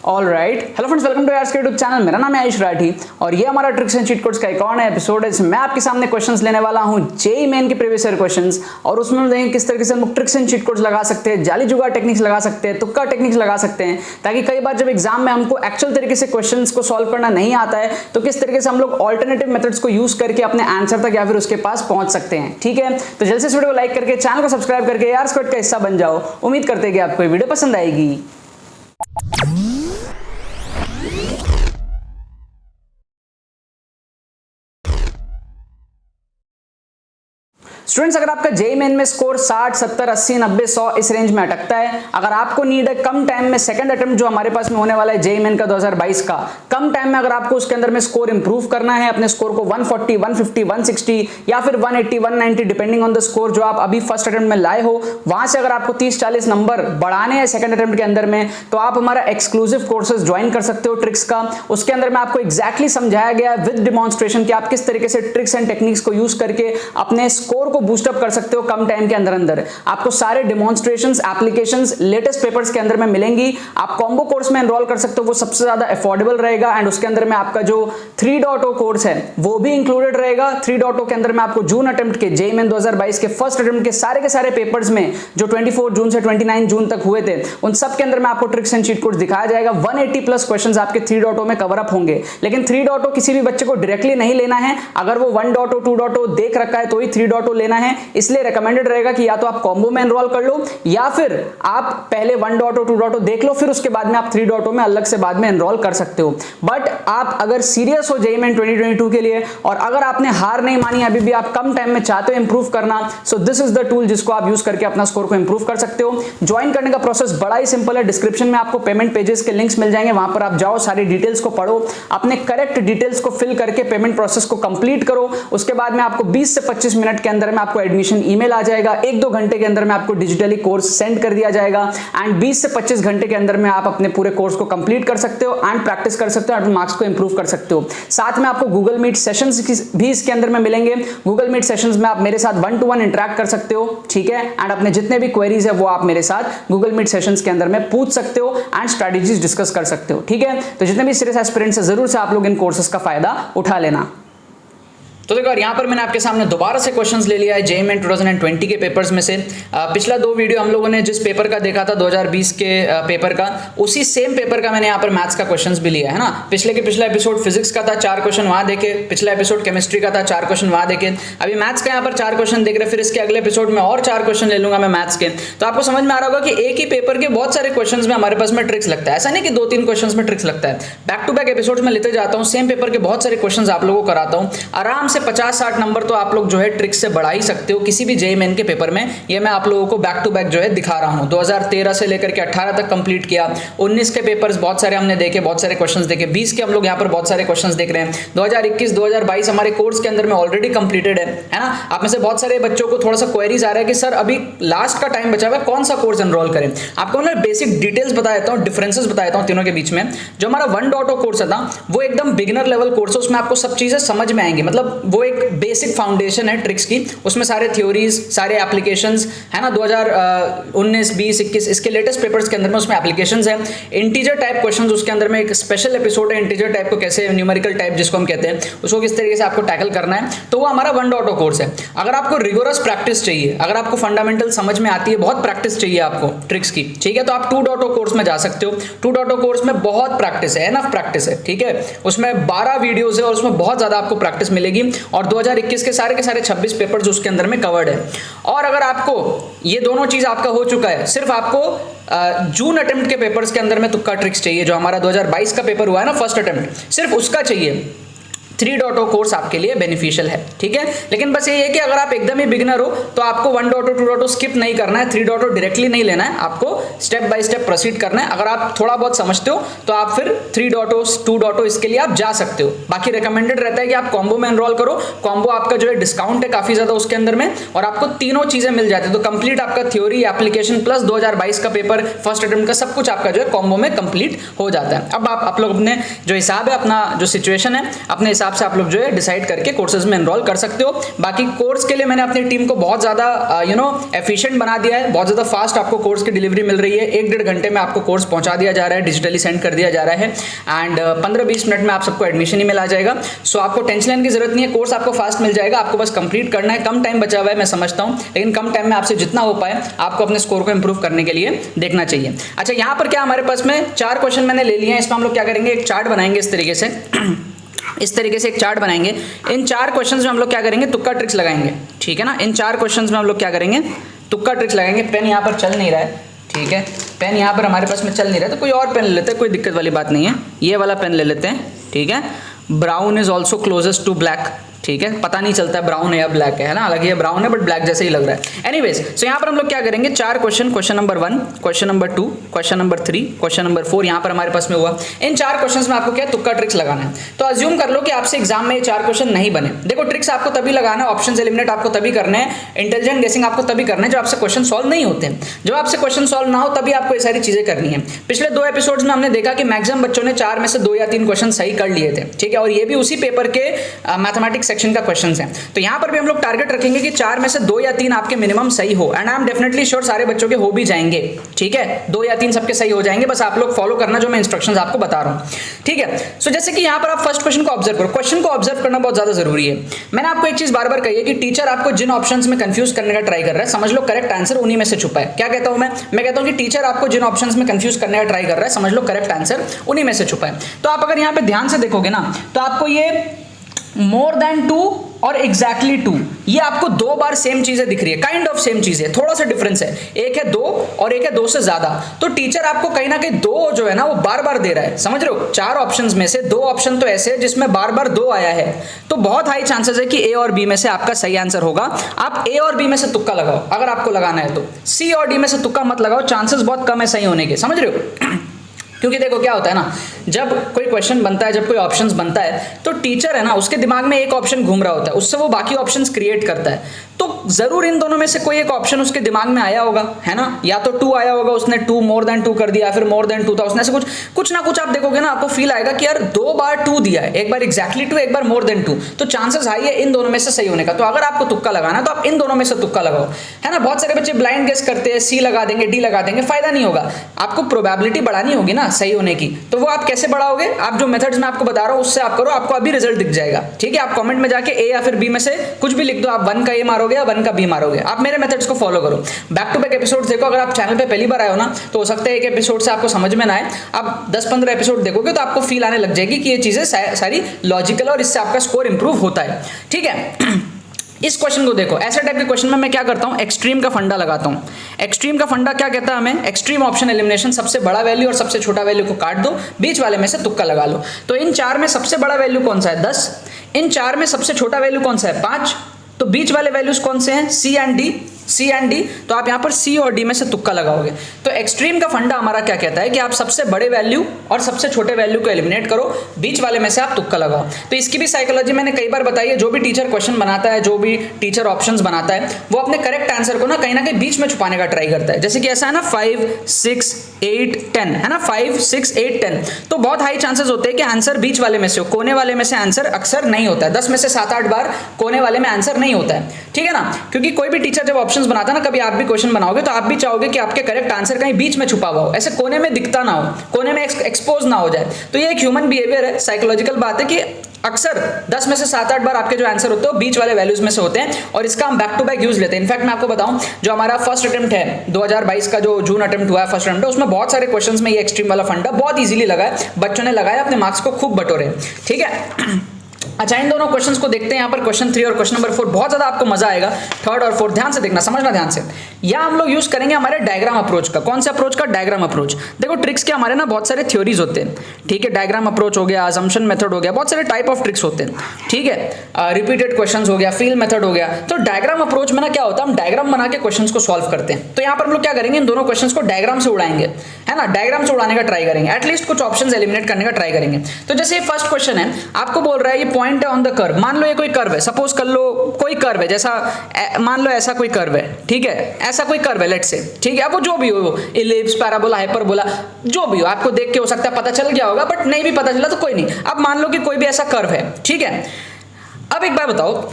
Alright, hello friends, welcome two hours के YouTube channel. मेरा नाम है आयुष राठी और ये हमारा ट्रिक्स एंड चीट कोड्स का एक और नया एपिसोड है। मैं आपके सामने क्वेश्चंस लेने वाला हूं जेईई मेन के प्रीवियस ईयर क्वेश्चंस, और उसमें हम देखेंगे किस तरीके से हम ट्रिक्स एंड चीट कोड्स लगा सकते हैं, जाली जुगाड़ टेक्निक्स लगा सकते हैं, तुक्का टेक्निक्स लगा सकते हैं, ताकि कई बार जब एग्जाम में हमको एक्चुअल तरीके से क्वेश्चंस को सॉल्व करना नहीं आता है तो किस तरीके से हम लोग ऑल्टरनेटिव मेथड्स को यूज करके अपने आंसर तक या फिर उसके पास पहुंच सकते हैं। ठीक है, तो जल्द से इस वीडियो को लाइक करके चैनल को सब्सक्राइब करके यार स्क्वाड का हिस्सा बन जाओ। उम्मीद करते हैं कि आपको ये वीडियो पसंद आएगी। स्टूडेंट्स, अगर आपका जेईई मेन में स्कोर 60, 70, 80, 90, 100 इस रेंज में अटकता है, अगर आपको नीड है कम टाइम में सेकंड अटेम्प्ट जो हमारे पास में होने वाला है जेईई मेन का 2022 का, कम टाइम में अगर आपको उसके अंदर में स्कोर इंप्रूव करना है, अपने स्कोर को 140, 150, 160 या फिर 180, 190 डिपेंडिंग ऑन द स्कोर जो आप अभी फर्स्ट अटेम्प्ट में लाए हो, वहां से अगर आपको 30-40 नंबर बढ़ाने हैं सेकंड अटेम्प्ट के अंदर में, तो आप हमारा एक्सक्लूसिव कोर्सेज ज्वाइन कर सकते हो ट्रिक्स का। उसके अंदर में आपको एग्जैक्टली समझाया गया है विद डिमॉन्स्ट्रेशन कि आप किस तरीके से ट्रिक्स एंड टेक्निक्स को यूज करके अपने स्कोर को बूस्ट अप कर सकते हो कम टाइम के अंदर। आपको सारे डिमॉन्स्ट्रेशंस, एप्लीकेशंस लेटेस्ट पेपर्स के अंदर में मिलेंगी। आप कॉम्बो कोर्स में एनरोल कर सकते हो, वो सबसे ज्यादा अफोर्डेबल रहेगा, एंड उसके अंदर में आपका जो 3.0 कोर्स है वो भी इंक्लूडेड रहेगा। 3.0 के अंदर में आपको जून अटेम्प्ट के जेईई मेन 2022 के फर्स्ट अटेम्प्ट के सारे पेपर्स में जो 24 जून से 29 जून तक हुए थे, उन सब के अंदर में आपको ट्रिक्स एंड चीट कोड्स दिखाया जाएगा। 180 प्लस क्वेश्चंस आपके 3.0 में कवर अप होंगे, लेकिन 3.0 किसी भी बच्चे को डायरेक्टली नहीं लेना है। अगर वो 1.0, 2.0 देख रखा है तो ही 3.0 लेना है। इसलिए रिकमेंडेड रहेगा कि या तो आप कॉम्बो में एनरोल कर लो या फिर आप पहले 1.0, 2.0 देख लो, फिर उसके बाद में आप 3.0 में अलग से बाद में एनरोल कर सकते हो। बट आप अगर सीरियस हो जेईई मेन 2022 के लिए और अगर आपने हार नहीं मानी, अभी भी आप कम टाइम में चाहते हो इंप्रूव करना, so this is the tool जिसको आप यूज करके अपना स्कोर को इंप्रूव कर सकते हो। ज्वाइन करने का प्रोसेस बड़ा ही सिंपल है। डिस्क्रिप्शन में आपको पेमेंट पेजेस के लिंक्स मिल जाएंगे, वहां पर आप जाओ, सारी डिटेल्स को पढ़ो, अपने करेक्ट डिटेल्स को फिल करके पेमेंट प्रोसेस को कंप्लीट करो। उसके बाद में आपको 20 से 25 मिनट के अंदर में आपको एडमिशन ईमेल आ जाएगा। 1-2 घंटे के अंदर में आपको डिजिटली कोर्स सेंड कर दिया जाएगा, एंड 20 से 25 घंटे के अंदर में आप अपने पूरे कोर्स को कंप्लीट कर सकते हो एंड प्रैक्टिस कर सकते हो, अपने मार्क्स को इंप्रूव कर सकते हो। साथ में आपको गूगल मीट सेशंस भी इसके अंदर में मिलेंगे। गूगल मीट सेशंस में आप मेरे साथ 1-to-1 इंटरेक्ट कर सकते हो, ठीक है, एंड अपने जितने भी क्वेरीज है वो आप मेरे साथ गूगल मीट सेशंस के अंदर में पूछ सकते हो एंड स्ट्रेटजीज डिस्कस कर सकते हो। ठीक है, तो जितने भी सीरियस एस्पिरेंट्स है जरूर से आप लोग इन कोर्सेज का फायदा उठा लेना। तो देखो, यहाँ पर मैंने आपके सामने दोबारा से क्वेश्चंस ले लिया है जेईई मेन 2020 के पेपर्स में से। पिछला 2 वीडियो हम लोगों ने जिस पेपर का देखा था 2020 के पेपर का, उसी सेम पेपर का मैंने यहाँ पर मैथ्स का क्वेश्चंस भी लिया है ना। पिछला एपिसोड फिजिक्स का था, 4 क्वेश्चन वहाँ देखे। पिछला एपिसोड केमिस्ट्री का था, 4 क्वेश्चन वहाँ देखे। अभी मैथ्स का यहाँ पर 4 क्वेश्चन देख रहे, फिर इसके अगले एपिसोड में और 4 क्वेश्चन ले लूंगा मैं मैथ्स के। तो आपको समझ में आ रहा होगा कि एक ही पेपर के बहुत सारे क्वेश्चन में हमारे पास में ट्रिक्स लगता है। ऐसा नहीं कि 2-3 क्वेश्चन में ट्रिक्स लगता है, बैक टू बैक एपिसोड में लेते जाता हूँ, सेम पेपर के बहुत सारे क्वेश्चन आप लोगों को कराता हूँ। आराम से 50-60 नंबर तो आप लोग जो है ट्रिक से बढ़ा ही सकते हो किसी भी जेईई मेन के पेपर में। ये मैं आप लोगों को बैक टू बैक जो है दिखा रहा हूं। 2013 से लेकर के 18 तक कंप्लीट किया। 19 के पेपर्स बहुत सारे हमने देखे, बहुत सारे क्वेश्चंस देखे। 20 के हम लोग यहां पर बहुत सारे क्वेश्चंस देख रहे हैं। 2021, 2022 हमारे कोर्स के अंदर में ऑलरेडी कंप्लीटेड है ना। आप में से बहुत सारे बच्चों को थोड़ा सा क्वेरीज आ रहा है कि सर अभी लास्ट का टाइम बचा हुआ है, कौन सा कोर्स एनरोल करें। आपको मैं बेसिक डिटेल्स बता देता हूं, डिफरेंसेस बता देता हूं तीनों के बीच में। जो हमारा 1.0 कोर्स था वो एकदम बिगिनर लेवल कोर्स है, उसमें आपको सब चीजें समझ में आएंगी। मतलब वो एक बेसिक फाउंडेशन है ट्रिक्स की, उसमें सारे थ्योरीज, सारे एप्लीकेशंस है ना। 2019, 20, 21 इसके लेटेस्ट पेपर्स के अंदर में उसमें एप्लीकेशंस है। इंटीजर टाइप क्वेश्चंस उसके अंदर में एक स्पेशल एपिसोड है, इंटीजर टाइप को कैसे, न्यूमेरिकल टाइप जिसको हम कहते हैं, उसको किस तरीके से आपको टैकल करना है, तो वो हमारा 1.0 कोर्स है। अगर आपको रिगोरस प्रैक्टिस चाहिए, अगर आपको फंडामेंटल समझ में आती है, बहुत प्रैक्टिस चाहिए आपको ट्रिक्स की, ठीक है, तो आप 2.0 कोर्स में जा सकते हो। 2.0 कोर्स में बहुत प्रैक्टिस है, एनफ प्रैक्टिस है, ठीक है। उसमें 12 वीडियोज है और उसमें बहुत ज्यादा आपको प्रैक्टिस मिलेगी, और 2021 के सारे 26 पेपर जो उसके अंदर में कवर्ड है। और अगर आपको ये दोनों चीज आपका हो चुका है, सिर्फ आपको जून अटेम्प्ट के पेपर्स के अंदर में तुक्का ट्रिक्स चाहिए, जो हमारा 2022 का पेपर हुआ है ना फर्स्ट अटेम्प्ट, सिर्फ उसका चाहिए। 3.0 कोर्स आपके लिए बेनिफिशियल है, ठीक है। लेकिन बस ये है कि अगर आप एकदम ही बिगिनर हो तो आपको 1.0, 2.0 स्किप नहीं करना है, 3.0 डायरेक्टली नहीं लेना है, आपको स्टेप बाय स्टेप प्रोसीड करना है। अगर आप थोड़ा बहुत समझते हो तो आप फिर 3.0, 2.0 इसके लिए आप जा सकते हो। बाकी रिकमेंडेड रहता है कि आप कॉम्बो में एनरोल करो। कॉम्बो आपका जो है डिस्काउंट है काफी ज्यादा उसके अंदर में, और आपको तीनों चीजें मिल जाती है। तो कंप्लीट आपका थ्योरी, एप्लीकेशन प्लस 2022 का पेपर फर्स्ट अटेम्प्ट का सब कुछ आपका जो है कॉम्बो में कंप्लीट हो जाता है। अब आप लोग अपने जो हिसाब है, अपना जो सिचुएशन है, अपने हिसाब से आप लोग जो है डिसाइड करके कोर्सेज में एनरोल कर सकते हो। बाकी कोर्स के लिए मैंने अपनी टीम को बहुत ज़्यादा एफिशिएंट बना दिया है, बहुत ज़्यादा फास्ट आपको कोर्स की डिलीवरी मिल रही है। 1-1.5 घंटे में आपको कोर्स पहुंचा दिया जा रहा है, डिजिटली सेंड कर दिया जा रहा है एंड 15-20 मिनट में आप सबको एडमिशन ही मिला जाएगा। सो आपको टेंशन लेने की जरूरत नहीं है, कोर्स आपको फास्ट मिल जाएगा, आपको बस कंप्लीट करना है। कम टाइम बचा हुआ है मैं समझता हूँ, लेकिन कम टाइम में आपसे जितना हो पाए आपको अपने स्कोर को इंप्रूव करने के लिए देखना चाहिए। अच्छा, यहाँ पर क्या हमारे पास में 4 क्वेश्चन मैंने ले लिए हैं, इसमें हम लोग क्या करेंगे, एक चार्ट बनाएंगे इस तरीके से इस तरीके से एक चार्ट बनाएंगे। इन 4 क्वेश्चंस में हम लोग क्या करेंगे, तुक्का ट्रिक्स लगाएंगे, ठीक है ना। इन 4 क्वेश्चंस में हम लोग क्या करेंगे, तुक्का ट्रिक्स लगाएंगे। पेन यहाँ पर चल नहीं रहा है, ठीक है, पेन यहाँ पर हमारे पास में चल नहीं रहा है, तो कोई और पेन ले लेते हैं, कोई दिक्कत वाली बात नहीं है। ये वाला पेन ले लेते हैं, ठीक है। Brown is also closest to black, ठीक है, पता नहीं चलता है ब्राउन है या ब्लैक है ना, हालांकि ये ब्राउन है बट ब्लैक जैसे ही लग रहा है। एनीवेज, सो यहाँ पर हम लोग क्या करेंगे, 4 question, question number 1, question number 2, question number 3, question number 4 यहाँ पर हमारे पास में हुआ। इन 4 क्वेश्चंस में आपको क्या तुक्का ट्रिक्स लगाना है। तो अज्यूम कर लो कि आपसे एग्जाम में ये 4 क्वेश्चन नहीं बने। देखो, ट्रिक्स आपको तभी लगाना है, ऑप्शंस एलिमिनेट आपको तभी करने हैं, इंटेलिजेंट गेसिंग आपको तभी करना है जब आपसे क्वेश्चन सॉल्व नहीं होते हैं। जब आपसे क्वेश्चन सॉल्व ना हो तभी आपको ये सारी चीजें करनी है। पिछले 2 एपिसोड्स में हमने देखा कि मैक्सिमम बच्चों ने 4 में से 2 या 3 क्वेश्चन सही कर लिए थे, ठीक है, और ये भी उसी पेपर के मैथमेटिक्स सेक्शन का क्वेश्चन है। तो यहां पर भी हम लोग टारगेट रखेंगे कि 4 में से 2 या 3 आपके मिनिमम सही हो, and I am definitely sure सारे बच्चों के हो भी जाएंगे, ठीक है, 2 या 3 सबके सही हो जाएंगे। बस आप लोग फॉलो करना जो मैं इंस्ट्रक्शंस आपको बता रहा हूं, ठीक है। सो जैसे कि यहां पर आप फर्स्ट क्वेश्चन को ऑब्जर्व करो, क्वेश्चन को ऑब्जर्व करना बहुत ज्यादा जरूरी है। मैंने आपको एक चीज बार बार कही है कि टीचर आपको जिन ऑप्शंस में कंफ्यूज करने का ट्राई कर रहा है, समझ लो करेक्ट आंसर उन्हीं में से छुपा है। क्या कहता हूं मैं कहता हूं कि टीचर आपको जिन ऑप्शंस में कंफ्यूज करने का ट्राई कर रहा है, समझ लो करेक्ट आंसर उन्हीं में से छुपा है। तो आप अगर यहां पे ध्यान से देखोगे ना, तो आपको ये मोर देन 2 और एग्जैक्टली 2, ये आपको 2 बार सेम चीजें दिख रही है, काइंड ऑफ सेम चीजें, थोड़ा सा डिफरेंस है, एक है 2 और एक है 2 से ज्यादा। तो टीचर आपको कहीं ना कहीं 2 जो है ना वो बार बार दे रहा है, समझ रहे हो। 4 ऑप्शंस में से 2 ऑप्शन तो ऐसे है जिसमें बार बार 2 आया है, तो बहुत हाई चांसेस है कि ए और बी में से आपका सही आंसर होगा। आप ए और बी में से तुक्का लगाओ अगर आपको लगाना है, तो सी और डी में से तुक्का मत लगाओ, चांसेस बहुत कम है सही होने के, समझ रहे हो। क्योंकि देखो क्या होता है ना, जब कोई क्वेश्चन बनता है, जब कोई ऑप्शंस बनता है, तो टीचर है ना उसके दिमाग में एक ऑप्शन घूम रहा होता है, उससे वो बाकी ऑप्शंस क्रिएट करता है। तो जरूर इन दोनों में से कोई एक ऑप्शन उसके दिमाग में आया होगा, है ना, या तो 2 आया होगा, उसने 2 मोर देन 2 कर दिया, फिर मोर देन 2 था, उसने ऐसे कुछ ना कुछ आप देखोगे ना, आपको फील आएगा कि यार 2 बार 2 दिया है, एक बार एग्जैक्टली 2, एक बार मोर देन 2, तो चांसेस हाई है इन दोनों में से सही होने का। तो अगर आपको तुक्का लगाना तो आप इन दोनों में से तुक्का लगाओ, है ना। बहुत सारे बच्चे ब्लाइंड गेस करते हैं, सी लगा देंगे, डी लगा देंगे, फायदा नहीं होगा। आपको प्रोबेबिलिटी बढ़ानी होगी ना सही होने की, तो वो आप कैसे बढ़ाओगे, आप जो मेथड्स मैं आपको बता रहा हूं उससे आप करो, आपको अभी रिजल्ट दिख जाएगा, ठीक है। आप कमेंट में जाके ए या फिर बी में से कुछ भी लिख दो, आप 1 का ए मारोगे या 1 का बी मारोगे, आप मेरे मेथड्स को फॉलो करो। बैक टू बैक एपिसोड देखो, अगर आप चैनल पे पहली बार आए हो ना, तो हो सकता है एक एपिसोड से आपको समझ में ना आए, आप 10-15 एपिसोड देखोगे तो आपको फील आने लग जाएगी कि ये चीजें सारी लॉजिकल और इससे आपका स्कोर इंप्रूव होता है, ठीक है। इस क्वेश्चन को देखो, ऐसे टाइप के क्वेश्चन में मैं क्या करता हूं, एक्सट्रीम का फंडा लगाता हूं। एक्सट्रीम का फंडा क्या कहता है हमें, एक्सट्रीम ऑप्शन एलिमिनेशन, सबसे बड़ा वैल्यू और सबसे छोटा वैल्यू को काट दो, बीच वाले में से तुक्का लगा लो। तो इन 4 में सबसे बड़ा वैल्यू कौन सा है, 10, इन 4 में सबसे छोटा वैल्यू कौन सा है, 5, तो बीच वाले वैल्यूज कौन से हैं, सी एंड डी, तो आप यहां पर सी और डी में से तुक्का लगाओगे। तो एक्सट्रीम का फंडा हमारा क्या कहता है कि आप सबसे बड़े वैल्यू और सबसे छोटे वैल्यू को एलिमिनेट करो, बीच वाले में से आप तुक्का लगाओ। तो इसकी भी साइकोलॉजी मैंने कई बार बताई है, जो भी टीचर क्वेश्चन बनाता है, जो भी टीचर ऑप्शंस बनाता है, वो अपने करेक्ट आंसर को ना कहीं बीच में छुपाने का ट्राई करता है। जैसे कि ऐसा है ना 5, 6, 8, 10, है ना, 5, 6, 8, 10, तो बहुत हाई चांसेस होते हैं कि आंसर बीच वाले में से हो, कोने वाले में से आंसर अक्सर नहीं होता है। 10 में से 7-8 बार कोने वाले में आंसर नहीं होता है, ठीक है ना। क्योंकि कोई भी टीचर जब ऑप्शंस बनाता है ना, कभी आप भी क्वेश्चन बनाओगे तो आप भी चाहोगे कि आपके करेक्ट आंसर कहीं बीच में छुपा हुआ हो, ऐसे कोने में दिखता ना हो, कोने में एक्सपोज ना हो जाए। तो ये एक ह्यूमन बिहेवियर है, साइकोलॉजिकल बात है कि अक्सर 10 में से 7-8 बार आपके जो आंसर होते हैं बीच वाले वैल्यूज में से होते हैं, और इसका हम बैक टू बैक यूज लेते हैं। इनफैक्ट मैं आपको बताऊं, जो हमारा फर्स्ट अटेम्प्ट है 2022 का, जो जून अटेम्प्ट हुआ है, फर्स्ट अटेम्प्ट है, उसमें बहुत सारे क्वेश्चंस में ये एक्सट्रीम वाला फंडा बहुत इजीली लगा है, बच्चों ने लगाया, अपने मार्क्स को खूब बटोरे, ठीक है। अच्छा, इन दोनों क्वेश्चंस को देखते हैं। यहाँ पर क्वेश्चन 3 और क्वेश्चन नंबर 4 बहुत ज्यादा आपको मजा आएगा, 3rd और 4th ध्यान से देखना, समझना ध्यान से। यहाँ हम लोग यूज करेंगे हमारे डायग्राम अप्रोच का। कौन से अप्रोच का, डायग्राम अप्रोच। देखो ट्रिक्स के हमारे ना बहुत सारे थ्योरीज होते हैं, ठीक है, डायग्राम अप्रोच हो गया, असम्पशन मेथड हो गया, बहुत सारे टाइप ऑफ ट्रिक्स होते हैं, ठीक है, रिपीटेड क्वेश्चंस हो गया, फील मेथड हो गया। तो डायग्राम अप्रोच में ना क्या होता है, हम डायग्राम बना के क्वेश्चंस को सॉल्व करते हैं। तो यहाँ पर हम लोग क्या करेंगे, इन दोनों क्वेश्चंस को डायग्राम से उड़ाएंगे, है ना, डायग्राम से उड़ाने का ट्राई करेंगे, एटलीस्ट कुछ ऑप्शंस एलिमिनेट करने का ट्राई करेंगे। तो जैसे फर्स्ट क्वेश्चन है, आपको बोल रहा है ये पॉइंट है ऑन द कर्व, मान लो ये कोई कर्व है, सपोज कर लो कोई कर्व है, जैसा मान लो ऐसा कोई कर्व है, ठीक है, ऐसा कोई कर्व है लेट्स से, ठीक है, अब वो जो भी हो, इलिप्स, पैराबोला, हाइपरबोला, जो भी हो, आपको देख के हो सकता है पता चल गया होगा, बट नहीं भी पता चला तो कोई नहीं। अब मान लो कि कोई भी ऐसा कर्व है, ठीक है। अब एक बार बताओ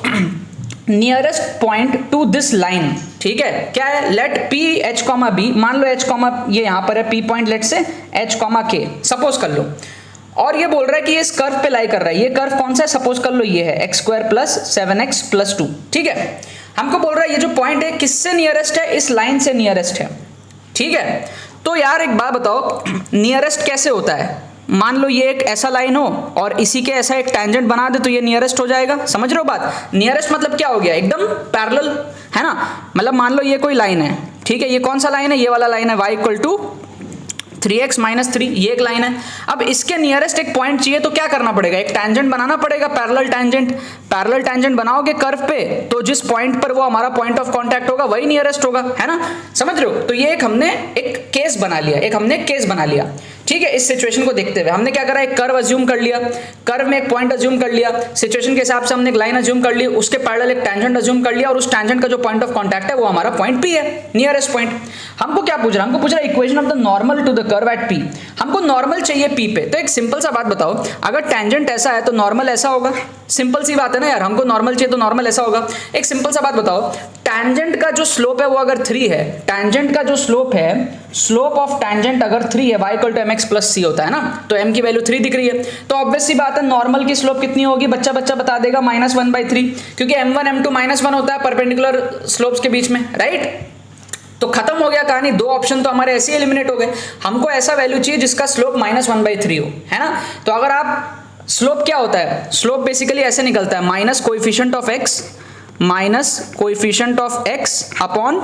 nearest point to this line, ठीक है, क्या है, let p h comma b, मान लो एच कॉमा ये यहां पर है p point, let say h comma k suppose कर लो, और ये बोल रहा है कि ये इस कर्व पे लाई कर रहा है, ये कर्व कौन सा है, सपोज कर लो ये है x square plus 7x plus 2, ठीक है। हमको बोल रहा है ये जो पॉइंट है किससे नियरेस्ट है, इस लाइन से नियरेस्ट है, ठीक है। तो यार एक बात बताओ नियरेस्ट कैसे होता है, मान लो ये एक ऐसा लाइन हो और इसी के ऐसा एक टैंजेंट बना दे तो ये नियरेस्ट हो जाएगा, समझ रहे हो बात। नियरेस्ट मतलब क्या हो गया, एकदम पैरेलल, है ना, मतलब मान लो ये कोई लाइन है, ठीक है, ये कौन सा लाइन है, ये वाला लाइन है y equal to 3x minus 3, ये एक लाइन है। अब इसके नियरेस्ट एक पॉइंट चाहिए तो क्या करना पड़ेगा, एक टैंजेंट बनाना पड़ेगा, पैरेलल टैंजेंट। पैरेलल टैंजेंट बनाओगे कर्व पे तो जिस पॉइंट पर वो हमारा पॉइंट ऑफ कांटेक्ट होगा वही नियरेस्ट होगा, है ना, समझ रहे हो। तो ये एक हमने एक केस बना लिया, ठीक है। इस सिचुएशन को देखते हुए हमने क्या करा, एक कर्व अज्यूम कर लिया, कर्व में एक पॉइंट अज्यूम कर लिया, सिचुएशन के हिसाब से हमने एक लाइन अज्यूम कर ली, उसके पैरेलल एक टैंजेंट अज्यूम कर लिया, और उस टैंजेंट का जो पॉइंट ऑफ कांटेक्ट है वो हमारा पॉइंट P है, नियरेस्ट पॉइंट। हमको क्या पूछ रहा है, हमको पूछ रहा है equation of the normal to the curve at P, हमको नॉर्मल चाहिए P पे। तो एक सिंपल सा बात बताओ, अगर टैंजेंट ऐसा है तो नॉर्मल ऐसा होगा, सिंपल सी बात है ना यार, हमको नॉर्मल चाहिए तो नॉर्मल ऐसा होगा। एक सिंपल सा बात बताओ, टैंजेंट का जो स्लोप है वो अगर 3 है, टैंजेंट का जो स्लोप है, स्लोप ऑफ टैंजेंट अगर 3 है, y equal to mx plus c होता है ना, तो m की वैल्यू 3 दिख रही है, तो ऑब्वियस सी बात है नॉर्मल की स्लोप कितनी होगी, बच्चा बता देगा -1/3, क्योंकि m1 m2 -1 होता है परपेंडिकुलर स्लोप्स के बीच में, राइट। तो खत्म हो गया कहानी, दो ऑप्शन तो हमारे ऐसे ही एलिमिनेट हो गए। हमको ऐसा वैल्यू चाहिए जिसका स्लोप -1/3 हो, है ना। तो अगर आप स्लोप क्या होता है, स्लोप बेसिकली ऐसे निकलता है minus coefficient of x upon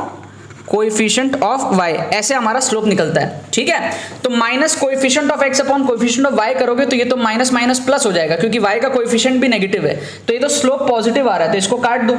coefficient of y, ऐसे हमारा स्लोप निकलता है, ठीक है। तो minus coefficient of x upon coefficient of y करोगे तो ये तो माइनस माइनस प्लस हो जाएगा, क्योंकि y का कोएफिशिएंट भी नेगेटिव है, तो ये तो स्लोप पॉजिटिव आ रहा है, तो इसको काट दो,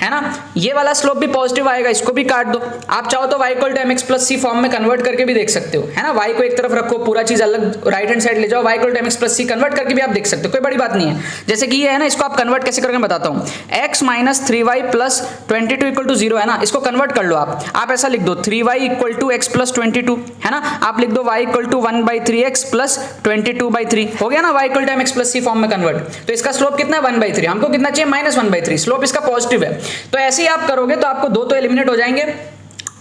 है ना। ये वाला स्लोप भी पॉजिटिव आएगा, इसको भी काट दो। आप चाहो तो y equal to mx plus c form में कन्वर्ट करके भी देख सकते हो, है ना। y को एक तरफ रखो, पूरा चीज अलग राइट हैंड साइड ले जाओ, y equal to mx plus c convert करके भी आप देख सकते हो, कोई बड़ी बात नहीं है। जैसे कि ये है ना, इसको आप कन्वर्ट कैसे करोगे मैं बताता हूँ। x minus 3y plus 22 equal to 0 है ना, इसको कन्वर्ट कर लो आप ऐसा लिख दो 3y equal to x plus 22, है ना। आप लिख दो y equal to 1/3x plus 22/3, हो गया ना, y equal to mx plus c form में कन्वर्ट। तो इसका स्लोप कितना है 1/3, हमको कितना चाहिए -1/3, स्लोप इसका पॉजिटिव है। तो ऐसे ही आप करोगे तो आपको दो तो एलिमिनेट हो जाएंगे,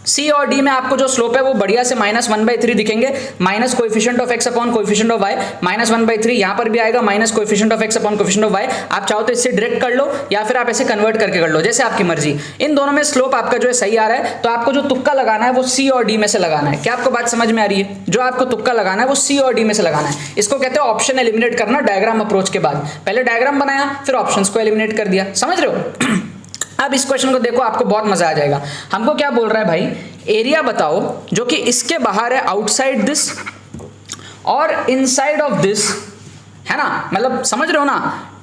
C और D में आपको जो स्लोप है वो बढ़िया से -1/3 दिखेंगे, minus coefficient of x upon coefficient of y, -1/3 यहां पर भी आएगा, minus coefficient of x upon coefficient of y। आप चाहो तो इससे डायरेक्ट कर लो या फिर आप ऐसे कन्वर्ट करके कर लो, जैसे आपकी मर्जी। इन दोनों में स्लोप आपका जो है सही आ रहा है, तो आपको जो तुक्का लगाना है वो C और D में से लगाना है। क्या आपको बात समझ में आ रही है, जो आपको तुक्का लगाना है वो C और D में से लगाना है। इसको कहते हैं ऑप्शन एलिमिनेट करना डायग्राम अप्रोच के बाद। पहले डायग्राम बनाया फिर ऑप्शंस को एलिमिनेट कर दिया, समझ रहे हो। अब इस क्वेश्चन को देखो, आपको बहुत मजा आ जाएगा। हमको क्या बोल रहा है भाई, एरिया बताओ जो कि इसके बाहर है, आउटसाइड दिस और इनसाइड ऑफ दिस, है ना, मतलब समझ रहे हो ना,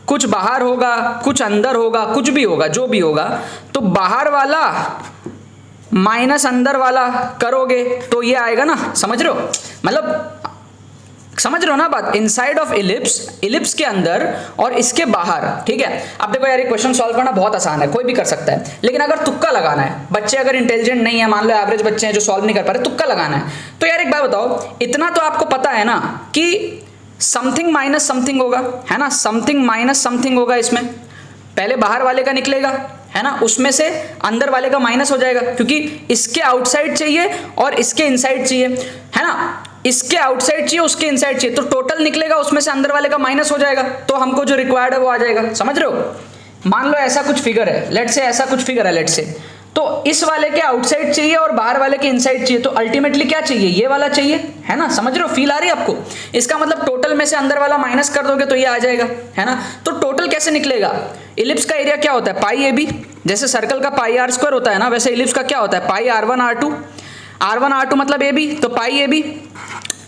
कुछ बाहर होगा, कुछ अंदर होगा, कुछ भी होगा, जो भी होगा। तो बाहर वाला माइनस अंदर वाला करोगे तो ये आएगा ना, समझ रहे हो, मतलब समझ रहे हो ना बात। इनसाइड ऑफ इलिप्स के अंदर और इसके बाहर, ठीक है। अब देखो यार, ये क्वेश्चन सॉल्व करना बहुत आसान है, कोई भी कर सकता है, लेकिन अगर तुक्का लगाना है, बच्चे अगर इंटेलिजेंट नहीं है, मान लो एवरेज बच्चे हैं जो सॉल्व नहीं कर पा रहे, तुक्का लगाना है, तो यार एक बात बताओ, इतना तो आपको पता है ना कि समथिंग माइनस समथिंग होगा, है ना, समथिंग माइनस समथिंग होगा। इसमें पहले बाहर वाले का निकलेगा, है ना, उसमें से अंदर वाले का माइनस हो जाएगा, क्योंकि इसके आउटसाइड चाहिए और इसके इनसाइड चाहिए, है ना, इसके आउटसाइड चाहिए उसके इनसाइड चाहिए, तो टोटल निकलेगा, उसमें से अंदर वाले का माइनस हो जाएगा, तो हमको जो रिक्वायर्ड है वो आ जाएगा, समझ रहे हो। मान लो ऐसा कुछ फिगर है, लेट से ऐसा कुछ फिगर है, लेट से, तो इस वाले के आउटसाइड चाहिए और बाहर वाले के इनसाइड चाहिए, तो अल्टीमेटली क्या चाहिए, ये वाला चाहिए, है ना, समझ रहे हो, फील आ रही है आपको। इसका मतलब टोटल में से अंदर वाला माइनस कर दोगे तो ये आ जाएगा, है ना। तो टोटल कैसे निकलेगा, इलिप्स का एरिया क्या होता है, पाई ए बी, जैसे सर्कल का पाई आर स्क्वायर होता है ना, वैसे इलिप्स का क्या होता है, पाई R1 R2 मतलब ए बी, तो पाई ए बी।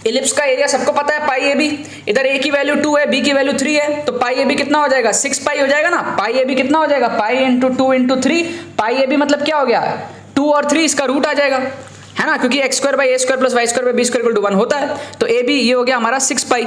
इलिप्स का एरिया सबको पता है पाई ए बी, इधर ए की वैल्यू 2 है, बी की वैल्यू 3 है, तो पाई ए बी कितना हो जाएगा, 6 पाई हो जाएगा ना। पाई ए बी कितना हो जाएगा, pi into 2 into 3, pi A B मतलब क्या हो गया, 2 और 3 इसका रूट आ जाएगा, है ना, क्योंकि x² by a² plus y² by b² equal to 1 होता है, तो ए बी ये हो गया हमारा 6 पाई।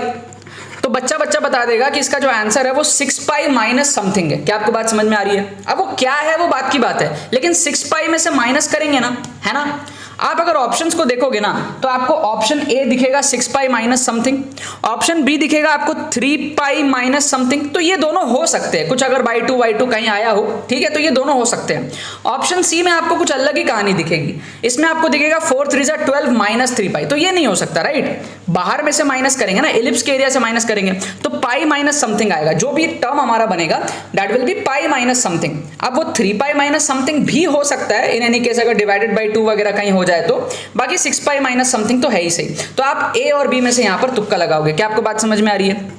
तो बच्चा बता देगा कि इसका जो आंसर है वो 6 पाई माइनस समथिंग है। क्या आपको बात समझ में आ रही है? अब वो क्या है वो बात की बात है, लेकिन 6 पाई में से माइनस करेंगे ना, है ना। आप अगर ऑप्शंस को देखोगे ना तो आपको ऑप्शन ए दिखेगा 6 pi minus something, option B दिखेगा आपको 3 पाई माइनस समथिंग। तो ये दोनों हो सकते हैं, कुछ अगर y2 कहीं आया हो, ठीक है, तो ये दोनों हो सकते हैं। ऑप्शन सी में आपको कुछ अलग ही कहानी दिखेगी, इसमें आपको दिखेगा 4 3 12 माइनस 3 पाई। तो ये नहीं हो सकता, राइट। बाहर में से माइनस करेंगे ना, एलिप्स के एरिया से माइनस करेंगे तो पाई माइनस समथिंग आएगा। जो भी टर्म हमारा बनेगा that will be pi minus something. अब वो 3 पाई माइनस समथिंग भी हो सकता है इन एनी केस, अगर डिवाइडेड बाई 2 वगैरह कहीं हो जाए तो। बाकी 6 पाई माइनस समथिंग तो है ही सही। तो आप ए और बी में से यहां पर तुक्का लगाओगे। क्या आपको बात समझ में आ रही है?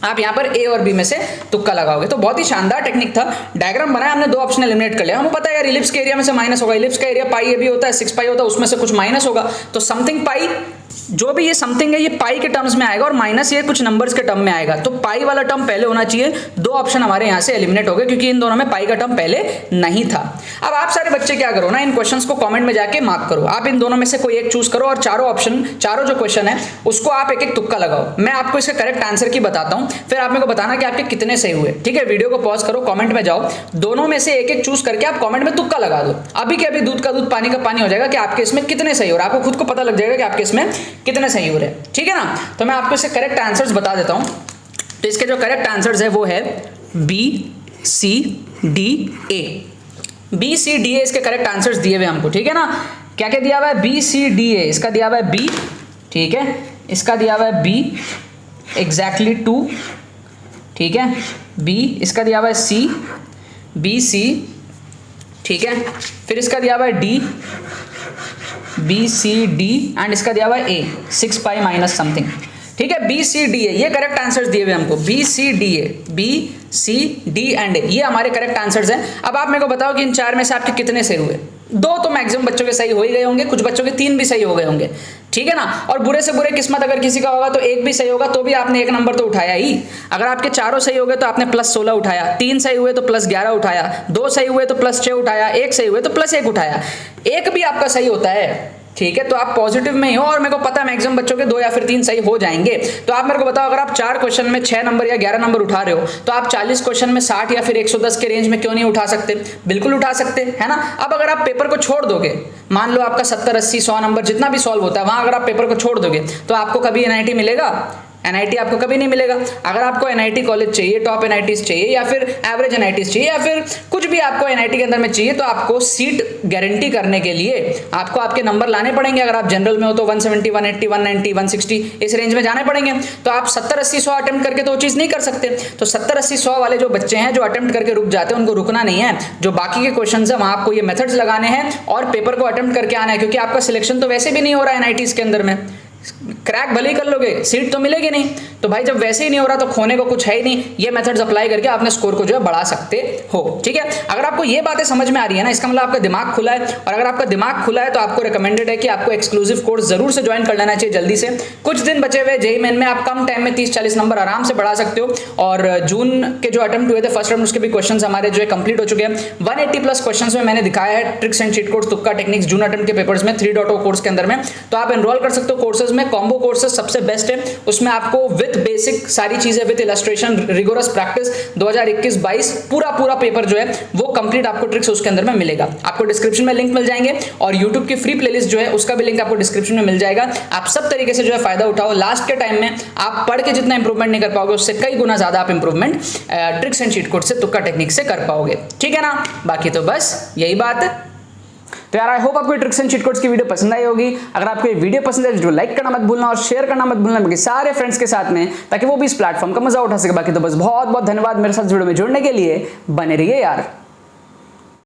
आप यहां पर ए और बी में से तुक्का लगाओगे। तो बहुत ही शानदार टेक्निक था। डायग्राम बनाया हमने, 2 ऑप्शन एलिमिनेट कर लिया। हमें पता है यार इलिप्स के एरिया में से माइनस होगा, इलिप्स का एरिया पाई ए भी होता है, 6 पाई होता है, उसमें से कुछ माइनस होगा, तो समथिंग पाई, जो भी ये समथिंग है ये पाई के टर्म्स में आएगा और माइनस ये कुछ नंबर्स के टर्म में आएगा। तो पाई वाला टर्म पहले होना चाहिए। 2 ऑप्शन हमारे यहां से एलिमिनेट हो गए क्योंकि इन दोनों में पाई का टर्म पहले नहीं था। अब आप सारे बच्चे क्या करो ना, इन क्वेश्चंस को कमेंट में जाके मार्क करो। आप इन दोनों में से कोई एक चूज करो और चारों जो क्वेश्चन है उसको आप एक एक तुक्का लगाओ। मैं आपको इसका करेक्ट आंसर की बताता हूं, फिर आप मेरे को बताना कि आपके कितने सही हुए, ठीक है। वीडियो को पॉज करो, कमेंट में जाओ, दोनों में से एक एक चूज करके आप कमेंट में तुक्का लगा दो। अभी के अभी दूध का दूध पानी का पानी हो जाएगा कि आपके इसमें कितने सही हो रहे हैं। आपको खुद को पता लग जाएगा कि आपके इसमें कितने सही हो रहे हैं, ठीक है ना। तो मैं आपको इसके करेक्ट आंसर्स बता देता हूं। तो इसके जो करेक्ट आंसर्स है वो है B C D A. B C D A इसके करेक्ट आंसर्स दिए हुए हमको, ठीक है ना। क्या क्या दिया हुआ है? B C D A. इसका दिया हुआ है बी, ठीक है। इसका दिया हुआ है बी एग्जैक्टली 2, ठीक है। बी, इसका दिया हुआ है सी, बी सी, ठीक है। फिर इसका दिया हुआ है D, B C D, and इसका दिया हुआ है ए 6 पाई माइनस समथिंग, ठीक है। बी सी डी ए ये करेक्ट आंसर्स दिए हुए हमको, B C D A, B C D and A, ये हमारे करेक्ट आंसर्स हैं। अब आप मेरे को बताओ कि इन 4 में से आपके कितने सही हुए? 2 तो मैक्सिमम बच्चों के सही हो ही गए होंगे, कुछ बच्चों के 3 भी सही हो गए होंगे, ठीक है ना। और बुरे से बुरे किस्मत अगर किसी का होगा तो 1 भी सही होगा तो भी आपने 1 नंबर तो उठाया ही। अगर आपके चारों सही हो गए तो आपने प्लस 16 उठाया, 3 सही हुए तो प्लस 11 उठाया, 2 सही हुए तो प्लस 6 उठाया, 1 सही हुए तो प्लस 1 उठाया। 1 भी आपका सही होता है, ठीक है। तो आप पॉजिटिव में ही हो और मेरे को पता है मैक्सिमम बच्चों के 2 या फिर 3 सही हो जाएंगे। तो आप मेरे को बताओ, अगर आप 4 क्वेश्चन में 6 नंबर या 11 नंबर उठा रहे हो तो आप 40 क्वेश्चन में 60 या फिर 110 के रेंज में क्यों नहीं उठा सकते? बिल्कुल उठा सकते, है ना। अब अगर आप पेपर को छोड़ दोगे, मान लो आपका 70 80 100 नंबर जितना भी सॉल्व होता है वहां अगर आप पेपर को छोड़ दोगे तो आपको कभी NIT मिलेगा? NIT आपको कभी नहीं मिलेगा। अगर आपको NIT कॉलेज चाहिए, टॉप NITs चाहिए या फिर एवरेज NITs चाहिए या फिर कुछ भी आपको NIT के अंदर में चाहिए तो आपको सीट गारंटी करने के लिए आपको आपके नंबर लाने पड़ेंगे। अगर आप जनरल में हो तो 170 180 190 160 इस रेंज में जाने पड़ेंगे। तो आप 70 80 100 अटेम्प्ट करके तो वो चीज़ नहीं कर सकते। तो 70 80 100 वाले जो बच्चे हैं जो अटेम्प्ट करके रुक जाते हैं उनको रुकना नहीं है। जो बाकी के क्वेश्चन है वहाँ आपको ये मेथड्स लगाने हैं और पेपर को अटेम्प्ट करके आना है, क्योंकि आपका सिलेक्शन तो वैसे भी नहीं हो रहा है NITs के अंदर में। क्रैक भले ही कर लोगे, सीट तो मिलेगी नहीं। तो भाई जब वैसे ही नहीं हो रहा तो खोने को कुछ है ही नहीं। ये मेथड्स अप्लाई करके अपने स्कोर को जो है बढ़ा सकते हो, ठीक है। अगर आपको ये बातें समझ में आ रही है ना, इसका मतलब आपका दिमाग खुला है। और अगर आपका दिमाग खुला है तो आपको रिकमेंडेड है कि आपको एक्सक्लूसिव कोर्स जरूर से ज्वाइन कर लेना चाहिए जल्दी से। कुछ दिन बचे हुए JEE मेन में आप कम टाइम में 30-40 नंबर आराम से बढ़ा सकते हो। और जून के जो अटेम्प्ट हुए थे फर्स्ट राउंड उसके भी क्वेश्चन हमारे जो है कंप्लीट हो चुके हैं। 180 प्लस क्वेश्चन में मैंने दिखाया है ट्रिक्स एंड चीट कोड्स तुक्का टेक्निक्स जून अटेम्प्ट के पेपर्स में 3.0 कोर्स के अंदर में। तो आप एनरोल कर सकते हो कोर्सेज में। कॉम्बो कोर्सेज सबसे बेस्ट है, उसमें आपको विद बेसिक सारी चीजें विद इलस्ट्रेशन रिगोरस प्रैक्टिस 2021-22 पूरा पेपर जो है वो कंप्लीट आपको ट्रिक्स उसके अंदर में मिलेगा। आपको डिस्क्रिप्शन में लिंक मिल जाएंगे और यूट्यूब की फ्री प्लेलिस्ट जो है उसका भी लिंक आपको डिस्क्रिप्शन में मिल जाएगा। आप सब तरीके से जो है फायदा उठाओ। लास्ट के टाइम में आप पढ़ के जितना इंप्रूवमेंट नहीं कर पाओगे उससे कई गुना ज्यादा आप improvement tricks and cheat code से तुक्का टेक्निक से कर पाओगे, ठीक है ना। बाकी तो बस यही बात है। तो यार आई होप आपको ट्रिक्स एंड चीट कोड्स की वीडियो पसंद आई होगी। अगर आपको ये वीडियो पसंद है तो लाइक करना मत भूलना और शेयर करना मत भूलना बाकी सारे फ्रेंड्स के साथ में, ताकि वो भी इस प्लेटफॉर्म का मजा उठा सके। बाकी तो बस बहुत बहुत धन्यवाद मेरे साथ वीडियो में जुड़ने के लिए। बने रहिए यार।